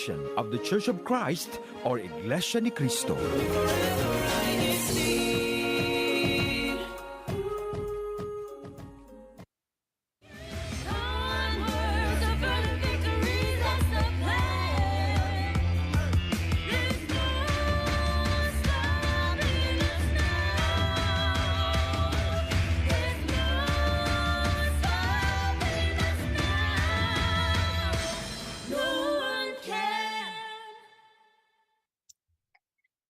station of the Church of Christ or Iglesia ni Cristo.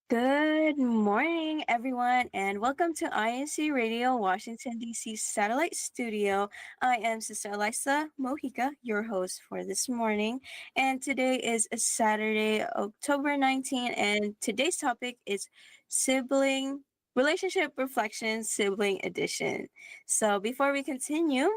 Good morning, everyone, and welcome to INCRadio, Washington, D.C. Satellite Studio. I am Sister Elisa Mojica, your host for this morning, and today is a Saturday, October 19, and today's topic is Sibling Relationship Reflections, Sibling Edition. So before we continue,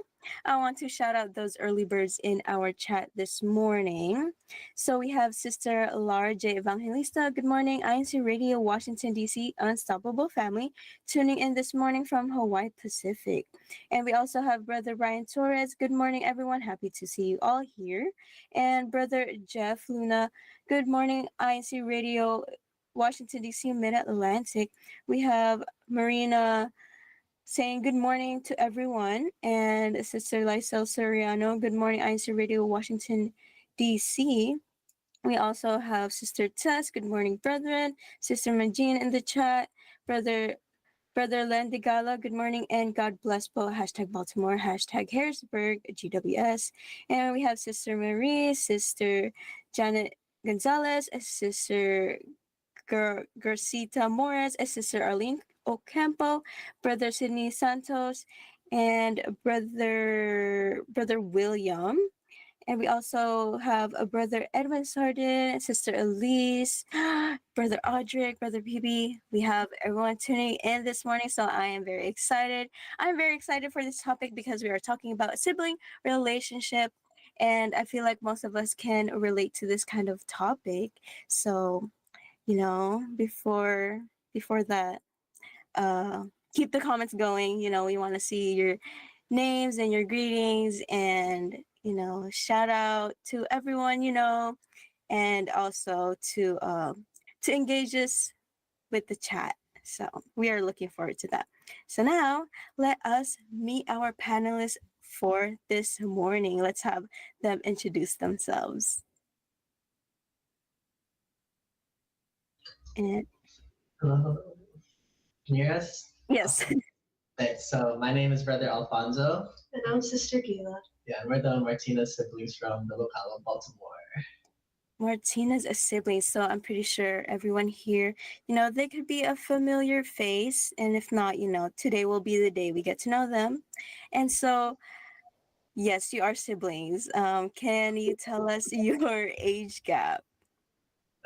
I want to shout out those early birds in our chat this morning. So we have Sister Lara J. Evangelista. Good morning, INCRadio, Washington, D.C. Unstoppable Family, tuning in this morning from Hawaii Pacific. And we also have Brother Ryan Torres. Good morning, everyone. Happy to see you all here. And Brother Jeff Luna. Good morning, INCRadio, Washington, D.C. Mid-Atlantic. We have Marina saying good morning to everyone. And Sister Lysel Soriano. Good morning, INCRadio, Washington, D.C. We also have Sister Tess. Good morning, brethren. Sister Majin in the chat. Brother Len Digala. Good morning and God bless Po. Hashtag Baltimore. Hashtag Harrisburg. GWS. And we have Sister Marie. Sister Janet Gonzalez. Sister Garcita Morris. Sister Arlene Ocampo. Brother Sidney Santos. And Brother William. And we also have a Brother Edwin Sardin, Sister Elise, Brother Audric, Brother PB. We have everyone tuning in this morning, so I am very excited. I'm very excited for this topic because we are talking about a sibling relationship, and I feel like most of us can relate to this kind of topic. So, before that, keep the comments going. We want to see your names and your greetings and shout out to everyone, and also to engage us with the chat. So we are looking forward to that. So now let us meet our panelists for this morning. Let's have them introduce themselves. And hello. Can you hear us? Yes. Okay, so my name is Brother Alfonso. And I'm Sister Gila. Yeah, and we're the Martina siblings from the locale of Baltimore. Martina's a sibling, so I'm pretty sure everyone here, they could be a familiar face. And if not, today will be the day we get to know them. And so, yes, you are siblings. Can you tell us your age gap?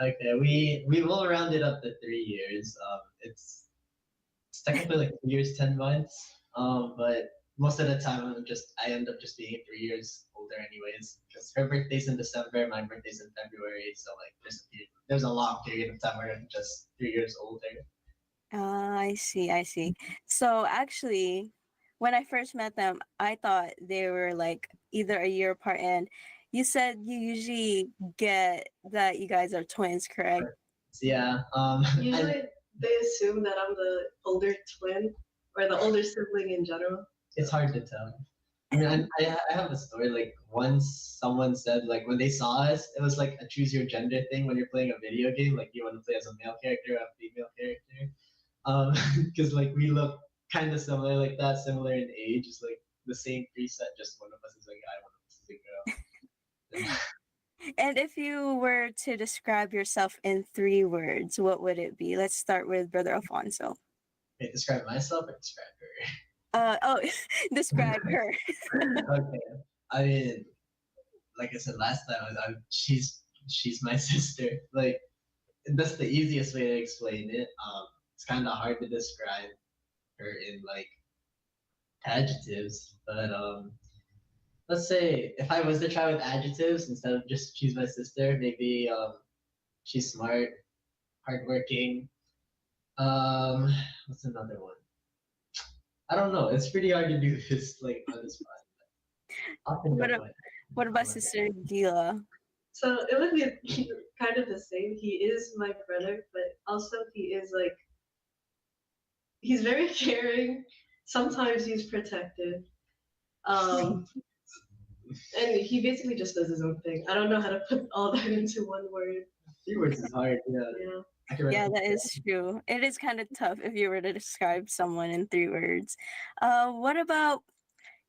Okay, we will round it up to 3 years. It's technically like 2 years, 10 months. But most of the time I end up just being 3 years older anyways, because her birthday's in December, my birthday's in February, so like there's a long period of time where I'm just 3 years older. I see. So actually, when I first met them, I thought they were like either a year apart, and you said you usually get that you guys are twins, correct? Yeah. Usually they assume that I'm the older twin or the older sibling in general. It's hard to tell. I mean, I have a story. Like once someone said, like when they saw us, it was like a choose your gender thing when you're playing a video game. Like you want to play as a male character or a female character. Because like we look kind of similar like that, similar in age. It's like the same preset. Just one of us is a guy, one of us is a girl. And if you were to describe yourself in 3 words, what would it be? Let's start with Brother Alfonso. Wait, describe myself or describe her? Describe her. Okay. I mean, like I said last time, she's my sister. Like that's the easiest way to explain it. It's kind of hard to describe her in like adjectives, but let's say if I was to try with adjectives instead of just she's my sister, maybe she's smart, hardworking. What's another one? I don't know. It's pretty hard to do this like on the spot. What about Sister Gila? So it would be kind of the same. He is my brother, but also he is like, he's very caring. Sometimes he's protective. Um, and he basically just does his own thing. I don't know how to put all that into one word. 3 words is hard. Yeah. Yeah. I can Yeah, recommend that is true. It is kind of tough if you were to describe someone in 3 words. What about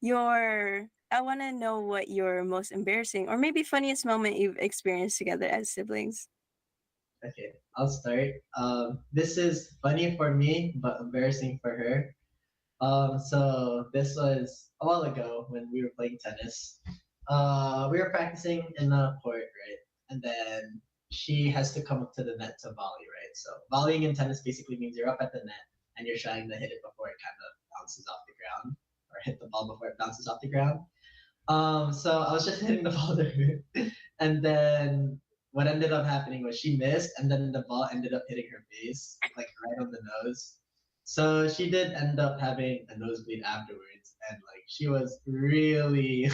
your? I want to know what your most embarrassing or maybe funniest moment you've experienced together as siblings. Okay, I'll start. This is funny for me, but embarrassing for her. So this was a while ago when we were playing tennis. We were practicing in the court, right? And then she has to come up to the net to volley, right? So volleying in tennis basically means you're up at the net and you're trying to hit it before it kind of bounces off the ground, or hit the ball before it bounces off the ground. So I was just hitting the ball there, and then what ended up happening was she missed, and then the ball ended up hitting her face, like right on the nose. So she did end up having a nosebleed afterwards, and like she was really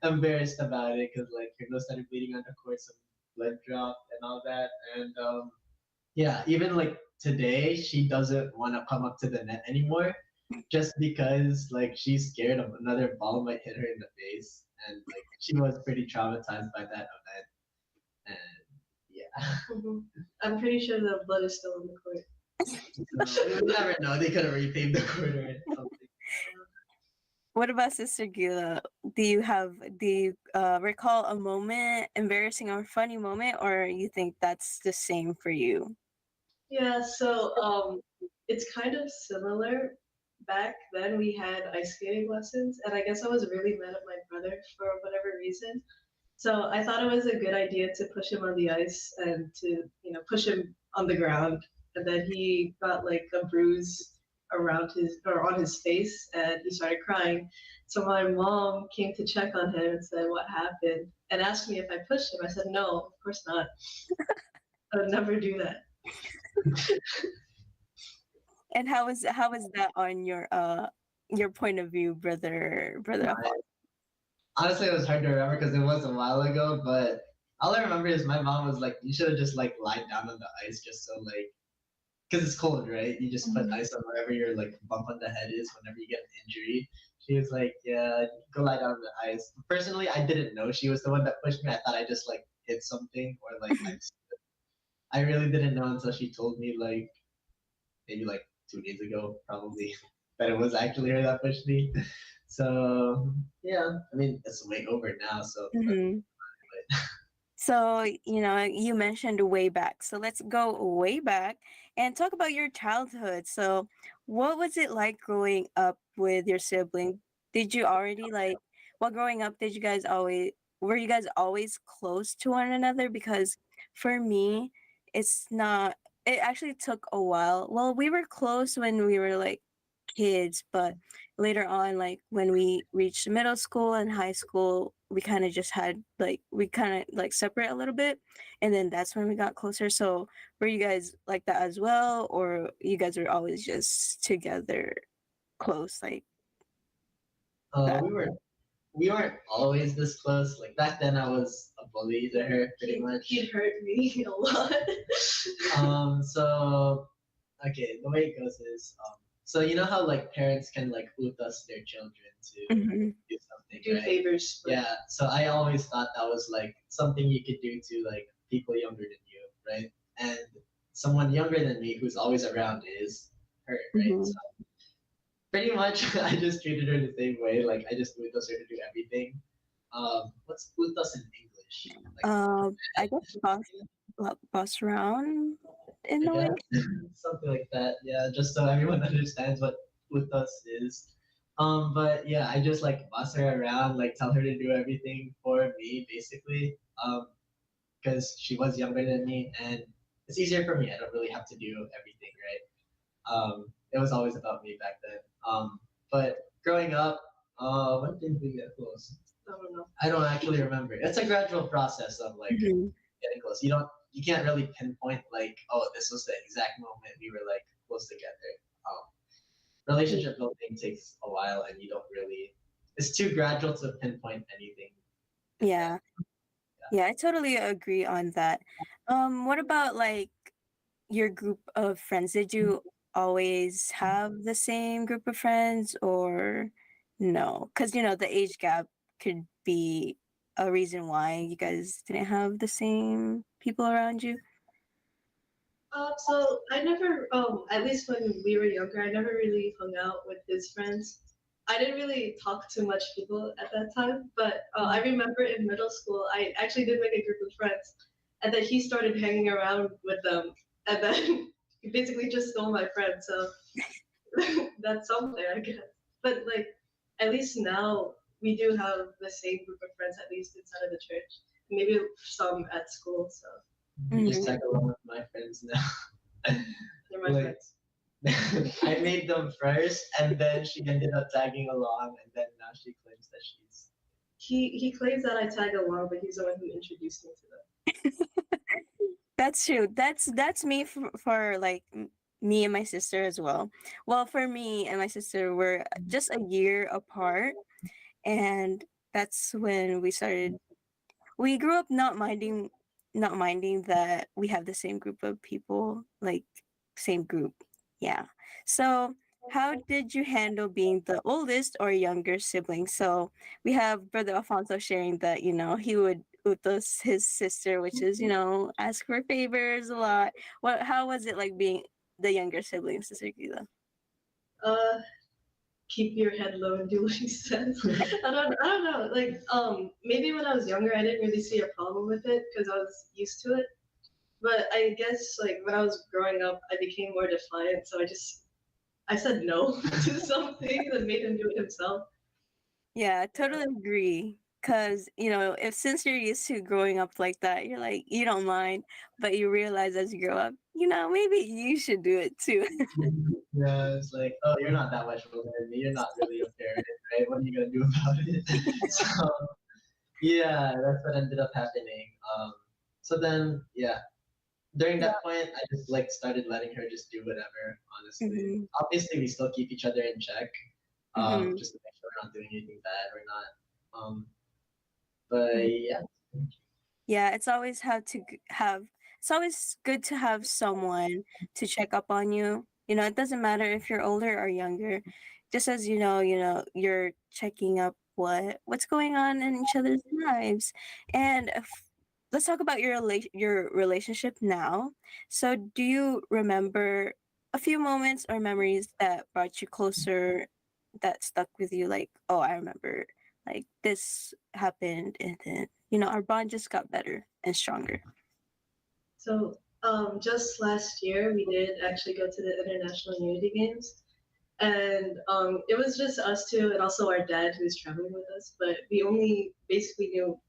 embarrassed about it because like her nose started bleeding on the court, some blood dropped and all that, and yeah, even like today she doesn't want to come up to the net anymore just because like she's scared of another ball might hit her in the face, and like she was pretty traumatized by that event, and yeah. Mhm. I'm pretty sure the blood is still in the court. So you never know, they could have repaved the court or something. What about Sister Gila? Do you recall a moment, embarrassing or funny moment, or you think that's the same for you? Yeah, so it's kind of similar. Back then we had ice skating lessons, and I guess I was really mad at my brother for whatever reason. So I thought it was a good idea to push him on the ice and to, push him on the ground. And then he got like a bruise around his or on his face, and he started crying. So my mom came to check on him and said, "What happened?" and asked me if I pushed him. I said, "No, of course not. I would never do that." And how is that on your point of view, brother Alphonse? Honestly, it was hard to remember because it was a while ago, but all I remember is my mom was like, you should have just like lied down on the ice just so like, because it's cold, right? You just put ice on wherever your like bump on the head is whenever you get an injury. She was like, yeah, go lie down on the ice. Personally, I didn't know she was the one that pushed me. I thought I just like hit something or like I really didn't know until she told me like maybe like 2 days ago, probably, that it was actually her that pushed me. So yeah, I mean it's way over now. So Hmm. So, you mentioned way back. So let's go way back and talk about your childhood. So, what was it like growing up with your sibling? Did you already like, while growing up, were you guys always close to one another? Because for me, it actually took a while. Well, we were close when we were like kids, but later on, like when we reached middle school and high school, we kind of like separate a little bit, and then that's when we got closer. So were you guys like that as well, or you guys were always just together close like uh, that? we were we weren't always this close. Like back then, I was a bully to her pretty much. He'd hurt me a lot. So okay, the way it goes is so you know how like parents can like us their children to Hmm. do something, Do right? favors. Yeah. So I always thought that was like something you could do to like people younger than you, right? And someone younger than me who's always around is her, right? Hmm. So pretty much I just treated her the same way. Like I just us her to do everything. What's us in English? Like I guess boss around in I a way. guess something like that. Yeah, just so everyone understands what us is. But yeah, I just like boss her around, like tell her to do everything for me, basically. Because she was younger than me, and it's easier for me. I don't really have to do everything, right? It was always about me back then. But growing up, when did we get close? I don't know. I don't actually remember. It's a gradual process of like Hmm. getting close. You can't really pinpoint like, oh, this was the exact moment we were like close together. Relationship building takes a while, and you don't really. It's too gradual to pinpoint anything. Yeah. Yeah, I totally agree on that. What about like your group of friends? Did you always have the same group of friends or no? Because, the age gap could be a reason why you guys didn't have the same people around you. So I never, at least when we were younger, I never really hung out with his friends. I didn't really talk to much people at that time, but I remember in middle school, I actually did make a group of friends, and then he started hanging around with them, and then he basically just stole my friend. So that's something, I guess. But like, at least now we do have the same group of friends, at least inside of the church. Maybe some at school. So You just Mhm. tag along with my friends now. they're my Like, friends. I made them first, and then she ended up tagging along, and then now she claims that she's. He claims that I tag along, but he's the one who introduced me to them. That's true. That's me for like me and my sister as well. Well, for me and my sister, we're just a year apart, and that's when we grew up not minding that we have the same group of people, like same group. Yeah. So how did you handle being the oldest or younger sibling? So we have brother Alfonso sharing that, he would utos his sister, which is, ask for favors a lot. How was it like being the younger sibling, Sister Gila? Uh, Keep your head low and do what he says. I don't know. Like, maybe when I was younger, I didn't really see a problem with it because I was used to it. But I guess like when I was growing up, I became more defiant. So I said no to some things and made him do it himself. Yeah, I totally agree. Cause if since you're used to growing up like that, you're like you don't mind, but you realize as you grow up, maybe you should do it too. Yeah, it's like, oh, you're not that much older than me. You're not really a parent, right? What are you gonna do about it? So yeah, that's what ended up happening. So then, yeah, during Yeah. that point, I just like started letting her just do whatever. Honestly, Hmm. obviously, we still keep each other in check, Hmm. just to make sure we're not doing anything bad or not. But yeah, Yeah, it's always good to have someone to check up on you. It doesn't matter if you're older or younger. Just as you're checking up what's going on in each other's lives. And let's talk about your relationship now. So, do you remember a few moments or memories that brought you closer that stuck with you like, "Oh, I remember like this happened and then our bond just got better and stronger." So just last year, we did actually go to the International Unity Games. And it was just us two and also our dad who's traveling with us. But we only basically knew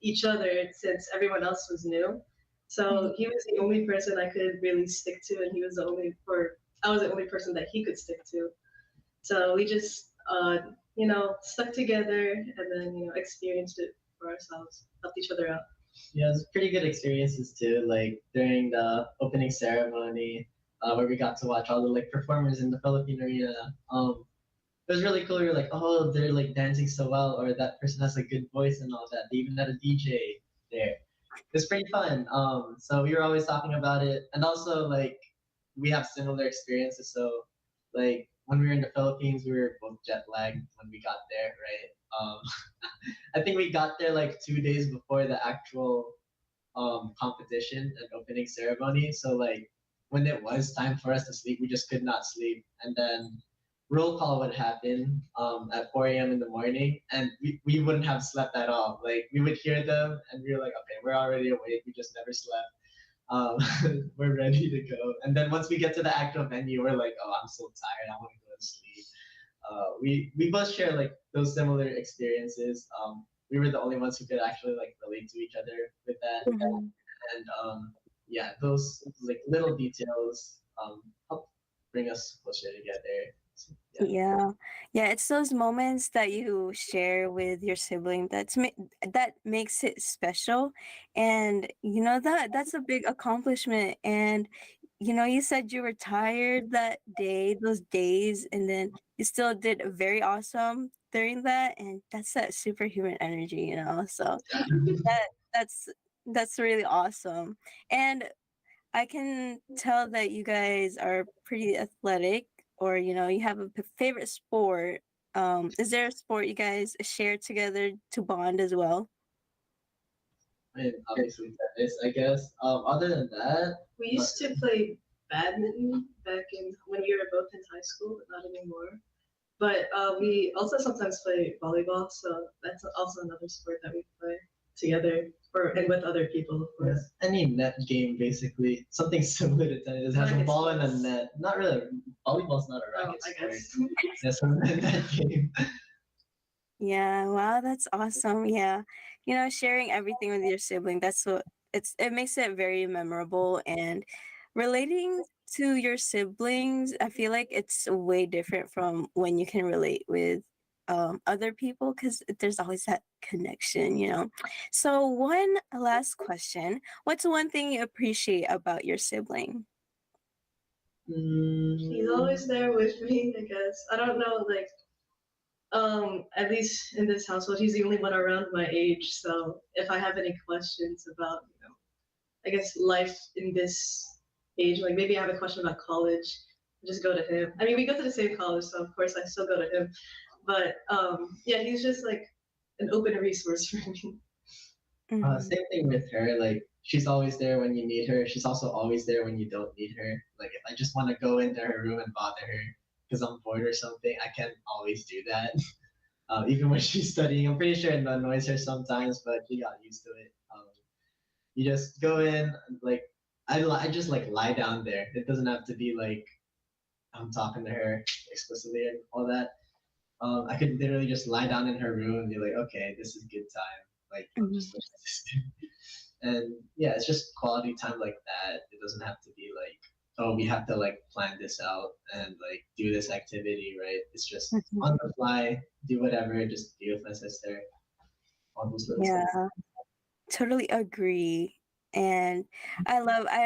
each other since everyone else was new. Mhm. So he was the only person I could really stick to, and I was the only person that he could stick to. So we just, stuck together and then, experienced it for ourselves, helped each other out. yeah, it's pretty good experiences too. Like during the opening ceremony, where we got to watch all the like performers in the Philippine arena. It was really cool. You're like, oh, they're like dancing so well, or that person has a good voice and all that. They even had a DJ there. It's pretty fun. So we were always talking about it, and also like we have similar experiences. So like when we were in the Philippines, we were both jet lagged when we got there, right? I think we got there like 2 days before the actual competition and opening ceremony. So like when it was time for us to sleep, we just could not sleep. And then roll call would happen at 4 a.m. in the morning, and we wouldn't have slept at all. Like we would hear them, and we were like, okay, we're already awake. We just never slept. We're ready to go. And then once we get to the actual venue, we're like, oh, I'm so tired. I want to go to sleep. We both share like those similar experiences. We were the only ones who could actually like relate to each other with that, Mhm. and yeah, those like little details help bring us closer together. So, yeah. Yeah. Yeah, it's those moments that you share with your sibling that makes it special. And that's a big accomplishment. And you said you were tired that day, those days, and then you still did very awesome during that, and that's that superhuman energy. So that That's that's really awesome. And I can tell that you guys are pretty athletic, or you have a favorite sport. Is there a sport you guys share together to bond as well? I mean, obviously tennis, I guess. Other than that, We used to play badminton back in when we were both in high school, but not anymore. But we also sometimes play volleyball, so that's also another sport that we play together, or and with other people, of yeah, course. any net game basically, something similar to tennis. It has a Racket ball and a sports. net. Not really. Volleyball's not a Oh, racket I sport. guess. Yeah, so net game. Yeah, wow, that's awesome. Yeah. Sharing everything with your sibling, that's what it makes it very memorable, and relating to your siblings, I feel like it's way different from when you can relate with other people, because there's always that connection. So one last question. What's one thing you appreciate about your sibling? He's Mm, always there with me, I guess. I don't know, like at least in this household, he's the only one around my age. So if I have any questions about, I guess life in this age, like maybe I have a question about college, I just go to him. I mean, we go to the same college, so of course I still go to him. But yeah, he's just like an open resource for me. Mhm. same thing with her. Like she's always there when you need her. She's also always there when you don't need her. Like if I just want to go into her room and bother her because I'm bored or something, I can always do that. Even when she's studying, I'm pretty sure it annoys her sometimes, but she got used to it. You just go in, like I just like lie down there. It doesn't have to be like I'm talking to her explicitly and all that. I could literally just lie down in her room and be like, okay, this is good time. Like I'm Mhm. just listening. And yeah, it's just quality time like that. It doesn't have to be like, oh, we have to like plan this out and like do this activity, right? It's just Mhm. on the fly, do whatever, just be with my sister, all those little stuff. Yeah. Totally agree. And I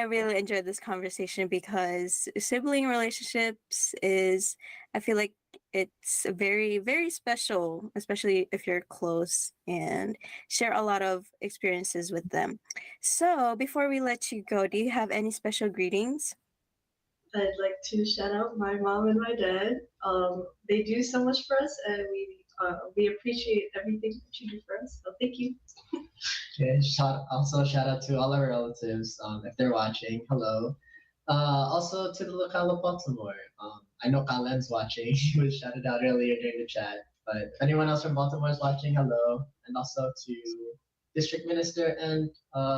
really enjoyed this conversation, because sibling relationships is, I feel like it's very, very special, especially if you're close and share a lot of experiences with them. So before we let you go, do you have any special greetings? I'd like to shout out my mom and my dad. They do so much for us, and we appreciate everything that you do for us. So thank you. Okay, shout out to all our relatives if they're watching. Hello. Also to the locale of Baltimore. I know Kalen's watching. He was shouted out earlier during the chat. But if anyone else from Baltimore is watching, hello. And also to District Minister and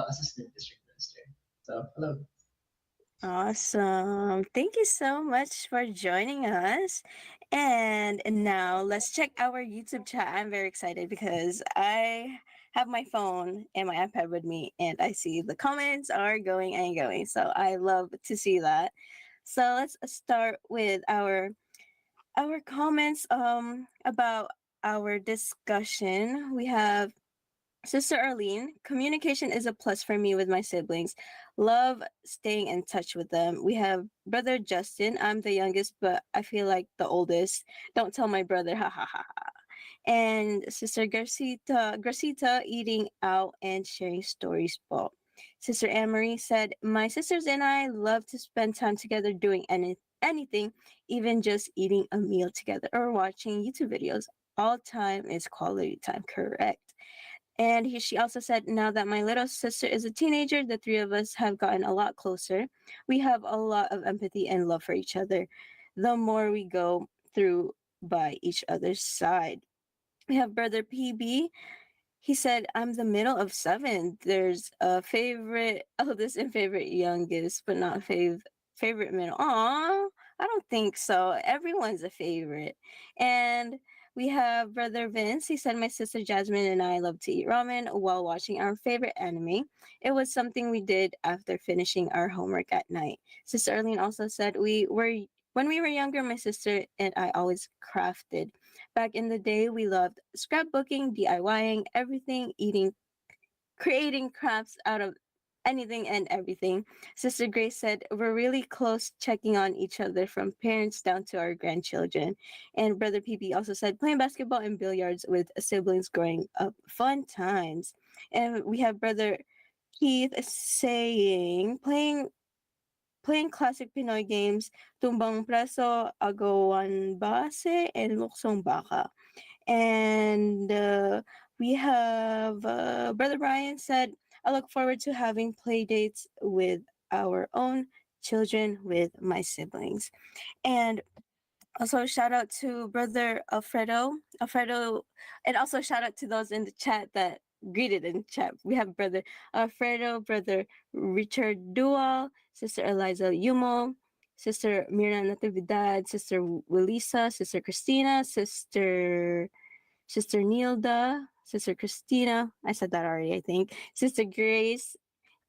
Assistant District Minister. So hello. Awesome. Thank you so much for joining us. And now let's check our YouTube chat. I'm very excited because I have my phone and my iPad with me, and I see the comments are going and going. So I love to see that. So let's start with our comments about our discussion. We have Sister Arlene, communication is a plus for me with my siblings. Love staying in touch with them. We have brother Justin. I'm the youngest, but I feel like the oldest. Don't tell my brother, ha ha ha ha. And Sister Gracita eating out and sharing stories. Ball. Sister Anne Marie said, my sisters and I love to spend time together doing anything, even just eating a meal together or watching YouTube videos. All time is quality time, correct? And she also said, now that my little sister is a teenager, the three of us have gotten a lot closer. We have a lot of empathy and love for each other. The more we go through by each other's side. We have brother PB. He said, I'm the middle of seven. There's a favorite eldest and favorite youngest, but not favorite middle. Aw, I don't think so. Everyone's a favorite. And we have brother Vince. He said, my sister Jasmine and I love to eat ramen while watching our favorite anime. It was something we did after finishing our homework at night. Sister Arlene also said, when we were younger, my sister and I always crafted. Back in the day, we loved scrapbooking, DIYing, everything, eating, creating crafts out of anything and everything. Sister Grace said, we're really close, checking on each other from parents down to our grandchildren. And Brother PB also said, playing basketball and billiards with siblings growing up, fun times. And we have Brother Keith saying, playing classic Pinoy games, Tumbang Preso, Agawan Base, and Luksong Baka. And we have Brother Brian said, I look forward to having play dates with our own children with my siblings. And also shout out to Brother Alfredo, and also shout out to those in the chat that greeted in the chat. We have Brother Alfredo, Brother Richard Dual, Sister Eliza Yumo, Sister Mira Natividad, Sister Wilisa, Sister Christina, Sister Nilda, Sister Christina. I said that already, I think. Sister Grace,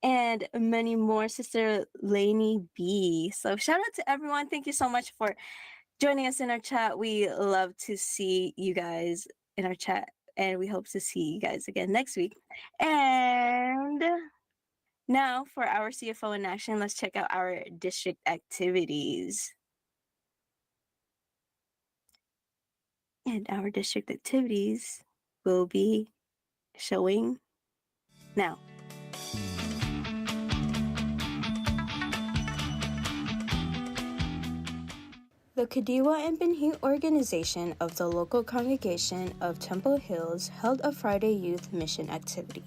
and many more. Sister Lainey B. So shout out to everyone. Thank you so much for joining us in our chat. We love to see you guys in our chat, and we hope to see you guys again next week. And now for our CFO in action, let's check out our district activities. And our district activities will be showing now. The Kadiwa and Binhi organization of the local congregation of Temple Hills held a Friday youth mission activity.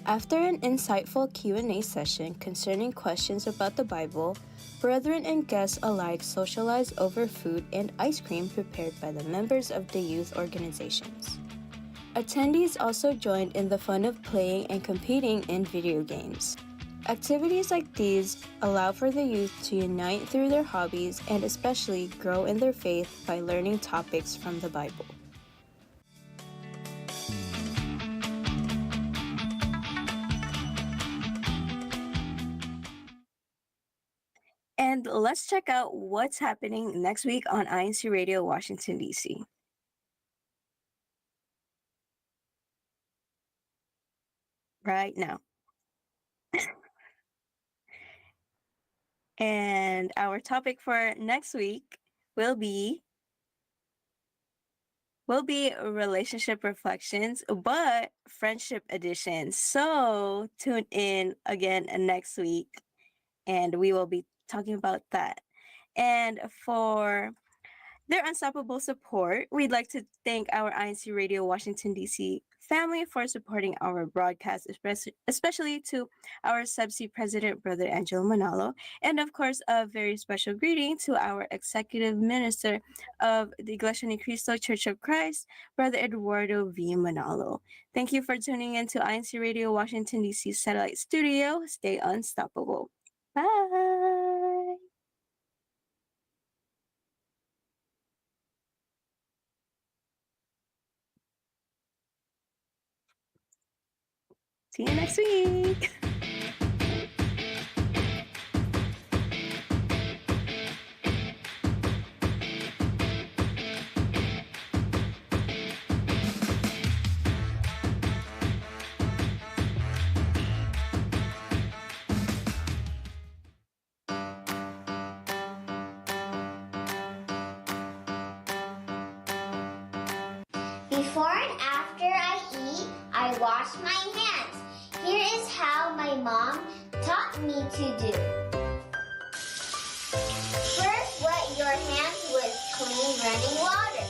After an insightful Q&A session concerning questions about the Bible, brethren and guests alike socialized over food and ice cream prepared by the members of the youth organizations. Attendees also joined in the fun of playing and competing in video games. Activities like these allow for the youth to unite through their hobbies and especially grow in their faith by learning topics from the Bible. And let's check out what's happening next week on INCRadio Washington, D.C. Right now. And our topic for next week will be relationship reflections, but friendship edition. So tune in again next week, and we will be talking about that. And for their unstoppable support, we'd like to thank our INCRadio Washington, D.C. family for supporting our broadcast, especially to our Subsea President, Brother Angelo Manalo, and of course, a very special greeting to our Executive Minister of the Iglesianicristo Church of Christ, Brother Eduardo V. Manalo. Thank you for tuning in to INCRadio Washington, D.C. Satellite Studio. Stay unstoppable. Bye! See you next week. Before and after I eat, I wash my hands. Here is how my mom taught me to do. First, wet your hands with clean running water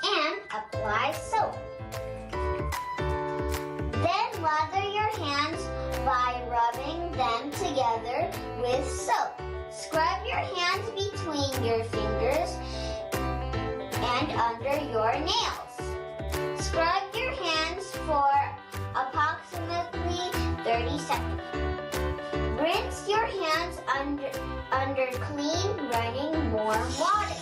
and apply soap. Then lather your hands by rubbing them together with soap. Scrub your hands between your fingers and under your nails. Scrub your hands for approximately 30 seconds. Rinse your hands under clean running warm water.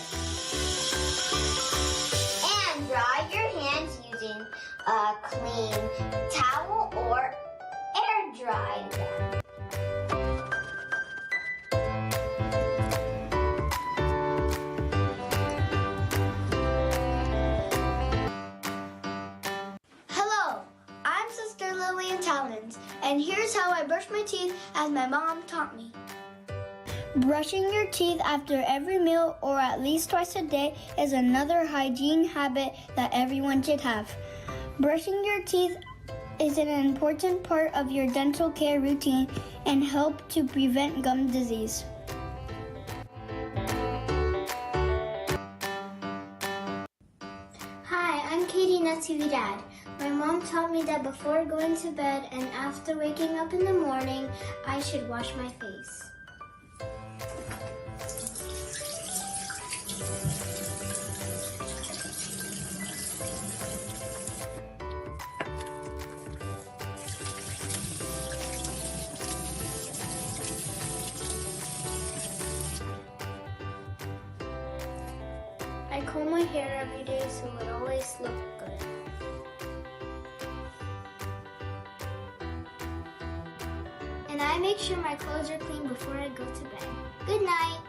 And dry your hands using a clean towel or air dry them. And here's how I brush my teeth as my mom taught me. Brushing your teeth after every meal or at least twice a day is another hygiene habit that everyone should have. Brushing your teeth is an important part of your dental care routine and help to prevent gum disease. Hi, I'm Katie Natividad. My mom taught me that before going to bed and after waking up in the morning, I should wash my face. I comb my hair every day so it always looks good. And I make sure my clothes are clean before I go to bed. Good night.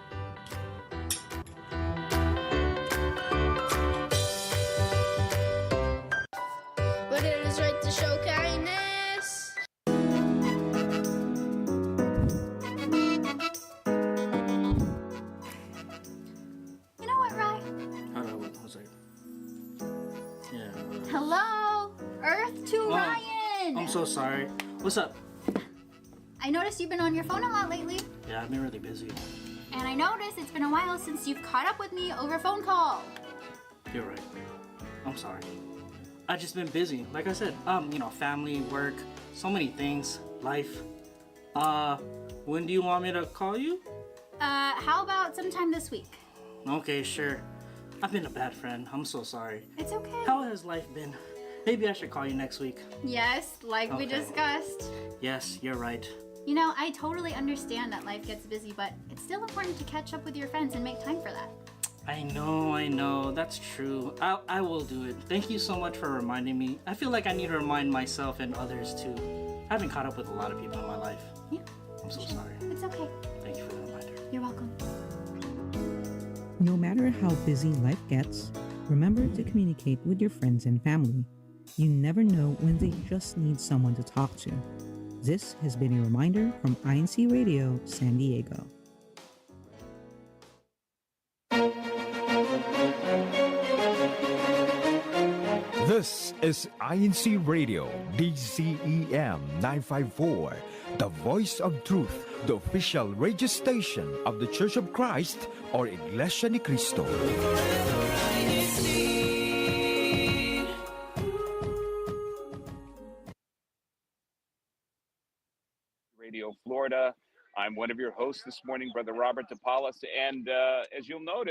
But it is right to show kindness. You know what, Rye? Hello, what was it? Yeah. Hello, Earth to Ryan. I'm so sorry. What's up? I noticed you've been on your phone a lot lately, Yeah, I've been really busy. and I noticed it's been a while since you've caught up with me over phone call. You're right. I'm sorry. I've just been busy. Like I said, family, work, so many things, life. When do you want me to call you? How about sometime this week? Okay, sure. I've been a bad friend. I'm so sorry. It's okay. How has life been? Maybe I should call you next week. Yes, like we Okay. discussed. Yes, you're right. You know, I totally understand that life gets busy, but it's still important to catch up with your friends and make time for that. I know. That's true. I will do it. Thank you so much for reminding me. I feel like I need to remind myself and others too. I haven't caught up with a lot of people in my life. Yeah. I'm so sorry. It's okay. Thank you for the reminder. You're welcome. No matter how busy life gets, remember to communicate with your friends and family. You never know when they just need someone to talk to. This has been a reminder from INCRadio San Diego. This is INCRadio DCEM 954, the voice of truth, the official radio station of the Church of Christ or EmbarrassingFunniest. Radio Florida. I'm one of your hosts this morning, Brother Robert DePaulis, and as you'll notice,